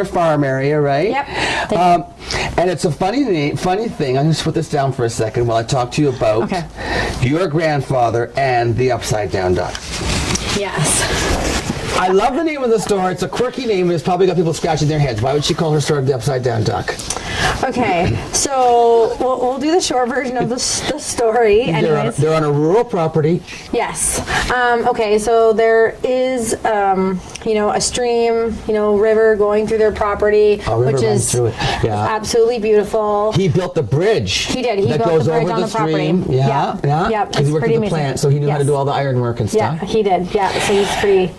farm area, right? Yep. And it's a funny thing. I'm going to put this down for a second while I talk to you about your grandfather and the Upside Down Duck. Yes. I love the name of the store. It's a quirky name, and it's probably got people scratching their heads. Why would she call her store the Upside Down Duck? Okay, so we'll do the short version of the story. Anyways, they're on a rural property. Yes. Okay, so there is, a stream, river going through their property, which is absolutely beautiful. He built the bridge. He did. He built the bridge on the property. Yeah. Because he worked with the plant, so he knew how to do all the ironwork and stuff. Yeah, he did. Yeah, so he's pretty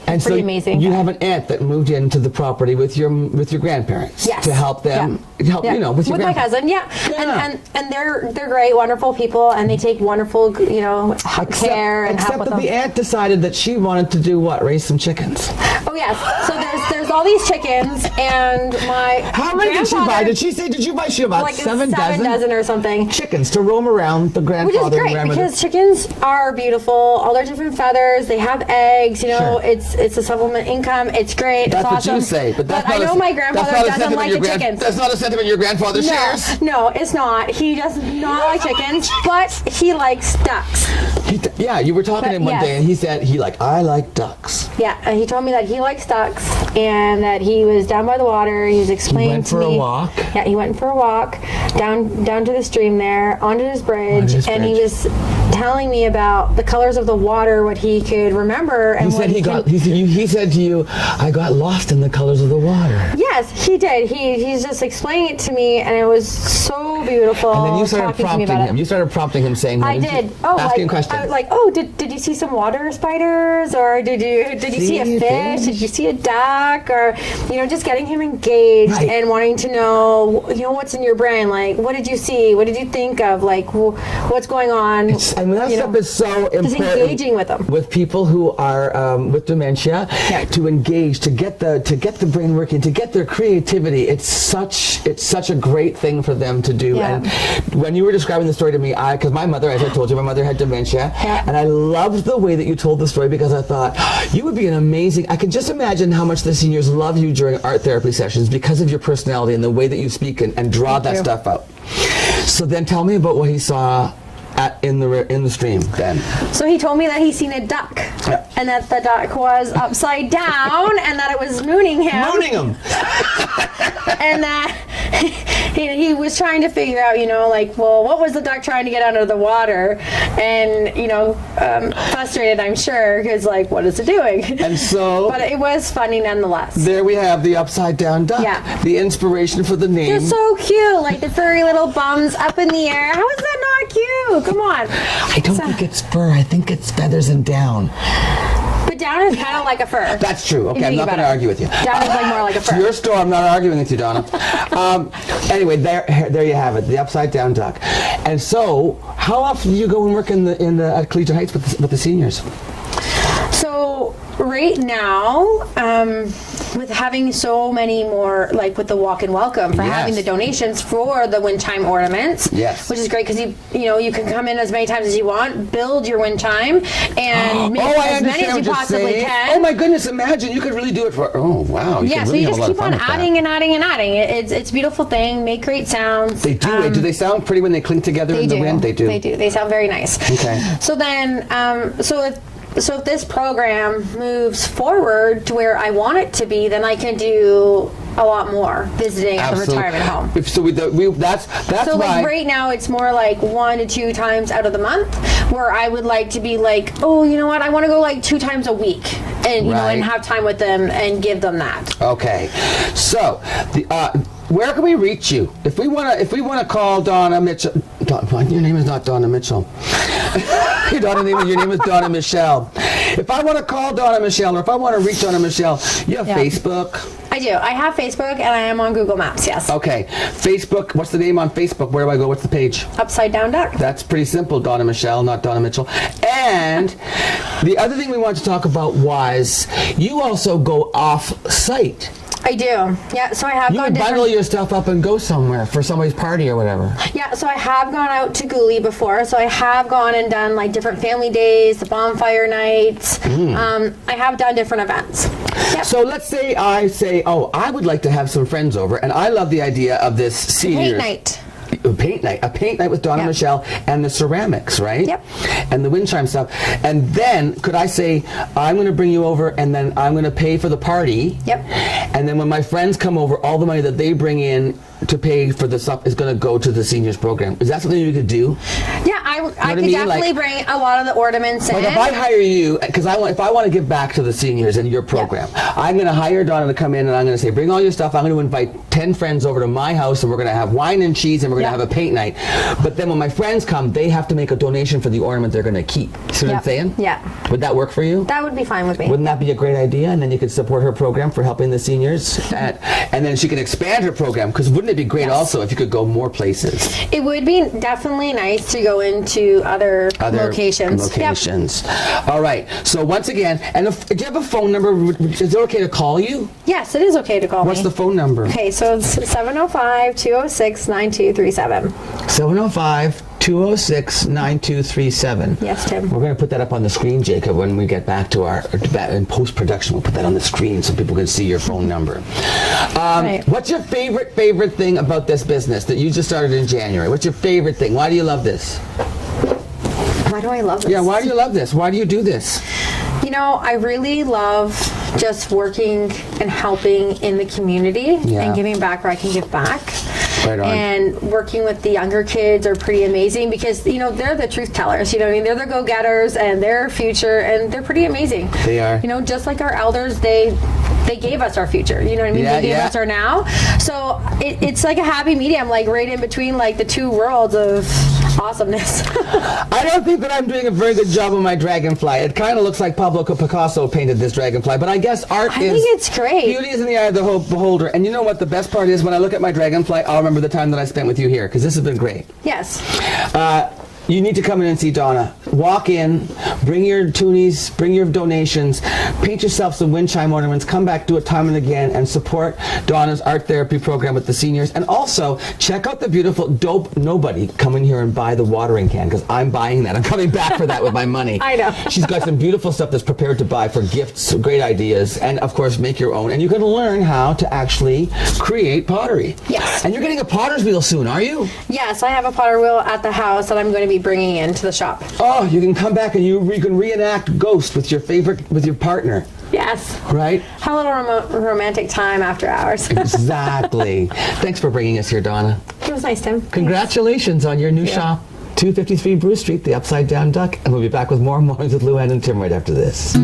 amazing. You have an aunt that moved into the property with your grandparents. Yes. To help them. Help with my cousin. And they're great, wonderful people, and they take wonderful care and help with them. Except that the aunt decided that she wanted to do what? Raise some chickens. Oh yes. So there's all these chickens, and how many did she buy? Did you buy? She about like 7 dozen or something. Chickens to roam around the grandfather. Which is great because chickens are beautiful. All their different feathers. They have eggs. It's a supplement income. It's great. That's it's awesome. what you say, but that's I know my grandfather doesn't like the chickens. That's not a sentiment your grandfather shares. No, it's not. He does not like chickens, but he likes ducks. Yeah, you were talking to him one day, and he said I like ducks. Yeah, and he told me that he likes ducks, and that he was down by the water. He was explaining to me. He went for a walk. Yeah, he went for a walk down to the stream there, onto this bridge, and he was telling me about the colors of the water, what he could remember, and he said to you, I got lost in the colors of the water. Yes, he did. He's just explaining it to me, and it was so beautiful. And then you started prompting him. You started prompting him, saying, I did. Asking questions. I was like, did you see some water spiders, or did you see a fish? Did you see a duck, or just getting him engaged and wanting to know, what's in your brain, like what did you see, what did you think of, like what's going on. That stuff is so important. Just engaging with them, with people who are with dementia, to engage, to get the brain working, to get their creativity. It's such a great thing for them to do. And when you were describing the story to me, because my mother, as I told you, my mother had dementia, and I loved the way that you told the story, because I thought you would be an amazing. I can just imagine how much the seniors love you during art therapy sessions because of your personality and the way that you speak and draw that stuff out. So then tell me about what he saw in the stream then. So he told me that he's seen a duck, and that the duck was upside down, and that it was mooning him. And that he was trying to figure out, what was the duck trying to get out of the water? And, frustrated, I'm sure, because, what is it doing? And so... But it was funny nonetheless. There we have the upside down duck. Yeah. The inspiration for the name. They're so cute, like the furry little bums up in the air. How is that not cute? Come on. I don't think it's fur. I think it's feathers and down. But down is kind of like a fur. That's true. Okay, I'm not going to argue with you. Down is like more like a fur. It's your store. I'm not arguing with you, Donna. Anyway, there you have it, the upside down duck. And so, how often do you go and work at Collegiate Heights with the seniors? So right now, with having so many more, with the walk and welcome, for having the donations for the wind chime ornaments, which is great because you can come in as many times as you want, build your wind chime, and make as many as you possibly can. Oh my goodness! Imagine you could really do it for. Oh wow! Yeah, so you just keep on adding and adding and adding. It's a beautiful thing. Make great sounds. They do. Do they sound pretty when they clink together in the wind? They do. They do. They sound very nice. Okay. So then, So if this program moves forward to where I want it to be, then I can do a lot more visiting at the retirement home. So that's so why. Right now it's more like 1 to 2 times out of the month, where I would like to be like, oh, you know what, I want to go 2 times a week, and and have time with them and give them that. Okay, so where can we reach you if we want to call Donna Mitchell? Your name is not Donna Mitchell. Your name is Donna Michelle. If I want to call Donna Michelle, or if I want to reach Donna Michelle, you have Facebook? I do. I have Facebook, and I am on Google Maps, yes. Okay. Facebook, what's the name on Facebook? Where do I go? What's the page? Upside Down Duck. That's pretty simple, Donna Michelle, not Donna Mitchell. And the other thing we wanted to talk about was you also go off-site. I do. Yeah, so I have gone bundle your stuff up and go somewhere for somebody's party or whatever. Yeah, so I have gone out to Gooley before. So I have gone and done different family days, the bonfire nights. I have done different events. Yep. So let's say I say, I would like to have some friends over, and I love the idea of this senior paint night. A paint night with Donna Michelle and the ceramics, right? Yep. And the wind chime stuff. And then could I say, I'm going to bring you over, and then I'm going to pay for the party. Yep. And then when my friends come over, all the money that they bring in to pay for the stuff is going to go to the seniors program. Is that something you could do? Yeah, I could definitely bring a lot of the ornaments in. If I hire you, because if I want to give back to the seniors in your program, I'm going to hire Donna to come in, and I'm going to say, bring all your stuff. I'm going to invite 10 friends over to my house, and we're going to have wine and cheese, and we're going to have a paint night. But then when my friends come, they have to make a donation for the ornament they're going to keep. See what I'm saying? Yeah. Would that work for you? That would be fine with me. Wouldn't that be a great idea? And then you could support her program for helping the seniors, and then she can expand her program. Because wouldn't it be great also if you could go more places? It would be definitely nice to go into other locations. Yep. All right. So once again, and do you have a phone number? Is it okay to call you? Yes, it is okay to call me. What's the phone number? Okay, so it's 705-206-9237. 705 206-9237. Yes, Tim. We're going to put that up on the screen, Jacob, when we get back to in post-production. We'll put that on the screen so people can see your phone number. Right. What's your favorite thing about this business that you just started in January? What's your favorite thing? Why do you love this? Why do I love this? Yeah, why do you love this? Why do you do this? You know, I really love just working and helping in the community and giving back where I can give back. Right on. And working with the younger kids are pretty amazing because, you know, they're the truth tellers, you know what I mean? They're the go-getters and their future, and they're pretty amazing. They are. You know, just like our elders, they gave us our future, you know what I mean? Yeah, they gave us our now. So it's like a happy medium, like right in between like the two worlds of awesomeness. I don't think that I'm doing a very good job of my dragonfly. It kind of looks like Pablo Picasso painted this dragonfly, but I guess art I think it's great. Beauty is in the eye of the beholder. And you know what the best part is? When I look at my dragonfly, I'll remember the time that I spent with you here, because this has been great. Yes. You need to come in and see Donna. Walk in, bring your toonies, bring your donations, paint yourself some wind chime ornaments, come back, do it time and again, and support Donna's art therapy program with the seniors. And also, check out the beautiful Dope Nobody. Come in here and buy the watering can, because I'm buying that. I'm coming back for that with my money. I know. She's got some beautiful stuff that's prepared to buy for gifts, great ideas, and of course, make your own. And you can learn how to actually create pottery. Yes. And you're getting a potter's wheel soon, are you? Yes, I have a potter wheel at the house that I'm going to be bringing into the shop. Oh, you can come back and you can reenact Ghost with your partner. Yes. Right? Have a little romantic time after hours. Exactly. Thanks for bringing us here, Donna. It was nice, Tim. Congratulations on your new shop, 253 Bruce Street, the Upside Down Duck. And we'll be back with more mornings with Luann and Tim right after this.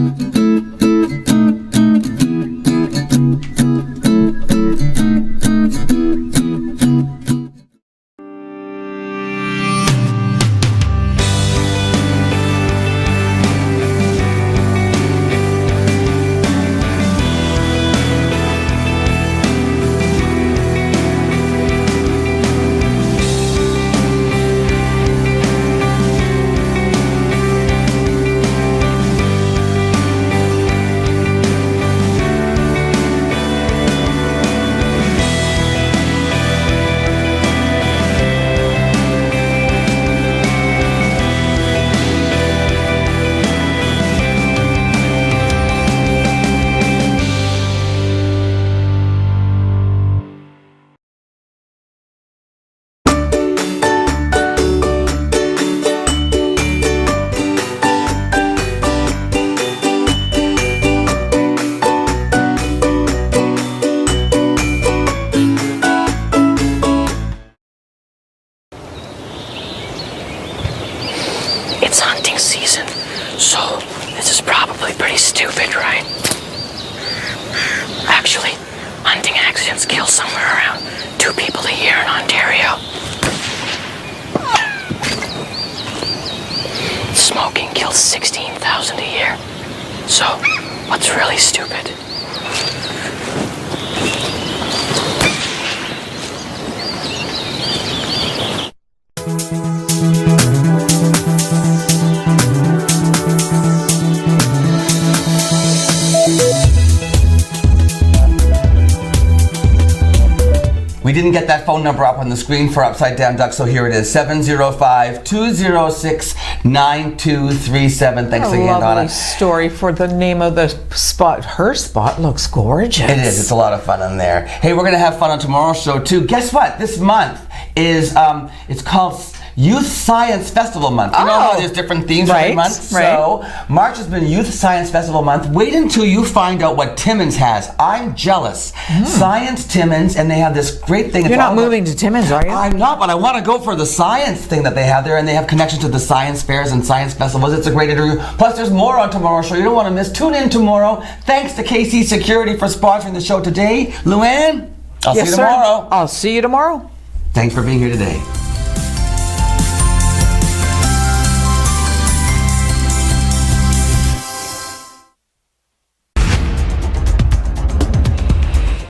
It's hunting season, so this is probably pretty stupid, right? Actually, hunting accidents kill somewhere around 2 people a year in Ontario. Smoking kills 16,000 a year. So, what's really stupid? We didn't get that phone number up on the screen for Upside Down Duck, so here it is, 705-206-9237. Thanks again, Donna. Lovely story for the name of the spot. Her spot looks gorgeous. It is. It's a lot of fun in there. Hey, we're going to have fun on tomorrow's show, too. Guess what? This month is, it's called Youth Science Festival Month. You know how there's different themes every month? So, March has been Youth Science Festival Month. Wait until you find out what Timmins has. I'm jealous. Science Timmins, and they have this great thing. You're not moving to Timmins, are you? I'm not, but I want to go for the science thing that they have there, and they have connections to the science fairs and science festivals. It's a great interview. Plus, there's more on tomorrow's show. You don't want to miss. Tune in tomorrow. Thanks to KC Security for sponsoring the show today. Luann, I'll see you tomorrow. I'll see you tomorrow. Thanks for being here today.